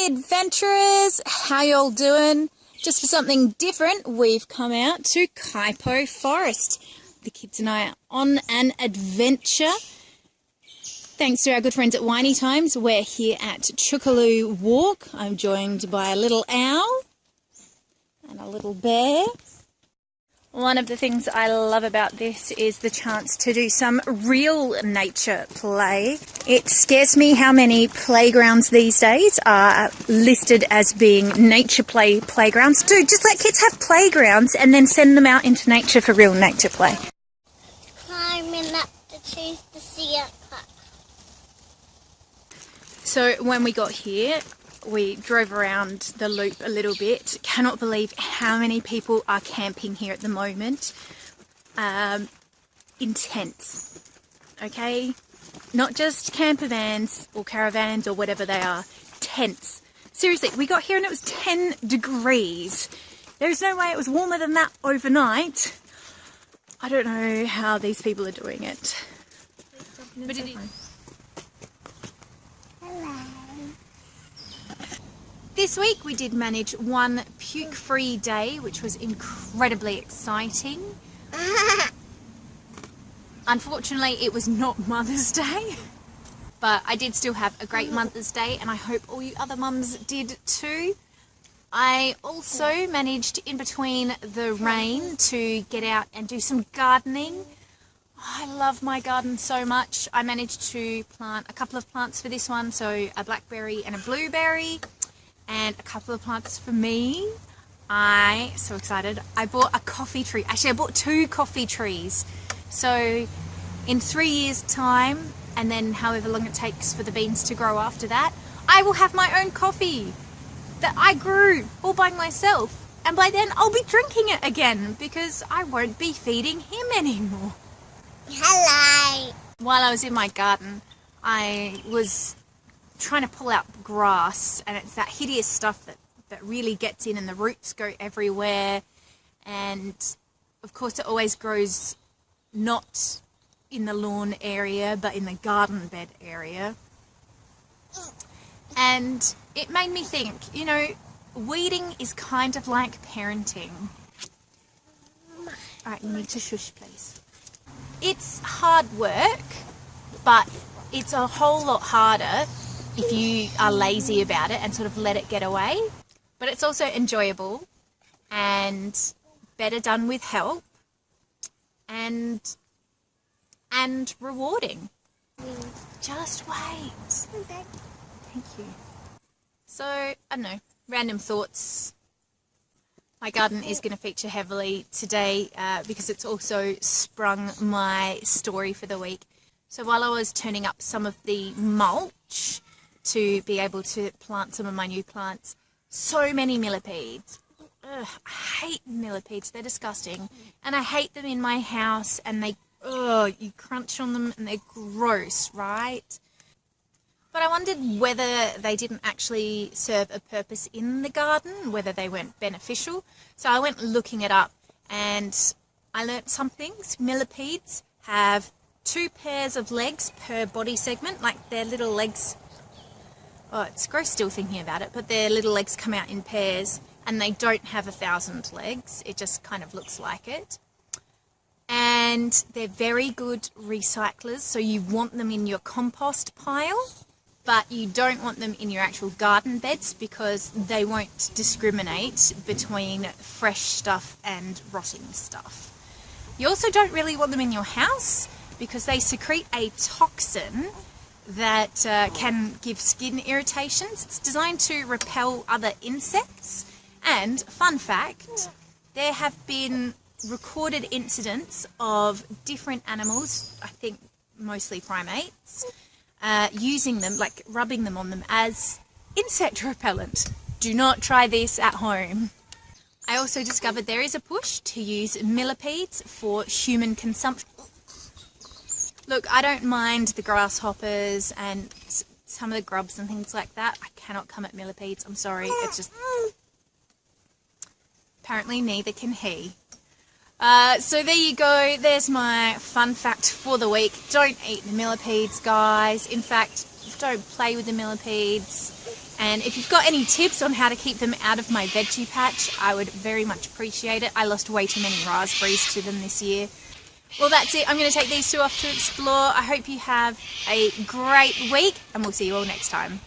Hey adventurers, how y'all doing? Just for something different, we've come out to Kuipto Forest. The kids and I are on an adventure. Thanks to our good friends at Whiny Times, we're here at Chookarloo Walk. I'm joined by a little owl and a little bear. One of the things I love about this is the chance to do some real nature play. It scares me how many playgrounds these days are listed as being nature playgrounds. Dude, just let kids have playgrounds and then send them out into nature for real nature play. Climbing up the trees to see it. So when we got here, we drove around the loop a little bit. Cannot believe how many people are camping here at the moment. In tents, okay? Not just camper vans or caravans or whatever they are, tents. Seriously, we got here and it was 10 degrees. There's no way it was warmer than that overnight. I don't know how these people are doing it. But it is. This week we did manage one puke-free day, which was incredibly exciting. Unfortunately, it was not Mother's Day, but I did still have a great Mother's Day, and I hope all you other mums did too. I also managed, in between the rain, to get out and do some gardening. I love my garden so much. I managed to plant a couple of plants for this one, so a blackberry and a blueberry. And a couple of plants for me. So excited. I bought a coffee tree. Actually, I bought 2 coffee trees. So in 3 years' time, and then however long it takes for the beans to grow after that, I will have my own coffee that I grew all by myself. And by then I'll be drinking it again because I won't be feeding him anymore. Hello. While I was in my garden, I was trying to pull out grass, and it's that hideous stuff that really gets in, and the roots go everywhere, and of course it always grows not in the lawn area but in the garden bed area. And it made me think, you know, weeding is kind of like parenting. Alright, you need to shush please. It's hard work, but it's a whole lot harder if you are lazy about it and sort of let it get away. But it's also enjoyable and better done with help and rewarding. Just wait. Okay. Thank you. So, I don't know, random thoughts. My garden is going to feature heavily today because it's also sprung my story for the week. So while I was turning up some of the mulch to be able to plant some of my new plants, so many millipedes. Ugh, I hate millipedes, they're disgusting. And I hate them in my house, and you crunch on them and they're gross, right? But I wondered whether they didn't actually serve a purpose in the garden, whether they weren't beneficial. So I went looking it up and I learnt some things. Millipedes have 2 pairs of legs per body segment, like their little legs. Oh, it's gross still thinking about it, but their little legs come out in pairs, and they don't have 1,000 legs. It just kind of looks like it. And they're very good recyclers, so you want them in your compost pile, but you don't want them in your actual garden beds because they won't discriminate between fresh stuff and rotting stuff. You also don't really want them in your house because they secrete a toxin that can give skin irritations. It's designed to repel other insects, and fun fact, there have been recorded incidents of different animals, I think mostly primates, using them, like rubbing them on them as insect repellent. Do not try this at home. I also discovered there is a push to use millipedes for human consumption. Look, I don't mind the grasshoppers and some of the grubs and things like that. I cannot come at millipedes. I'm sorry. It's just... Apparently neither can he. So there you go. There's my fun fact for the week. Don't eat the millipedes, guys. In fact, don't play with the millipedes. And if you've got any tips on how to keep them out of my veggie patch, I would very much appreciate it. I lost way too many raspberries to them this year. Well, that's it. I'm going to take these two off to explore. I hope you have a great week, and we'll see you all next time.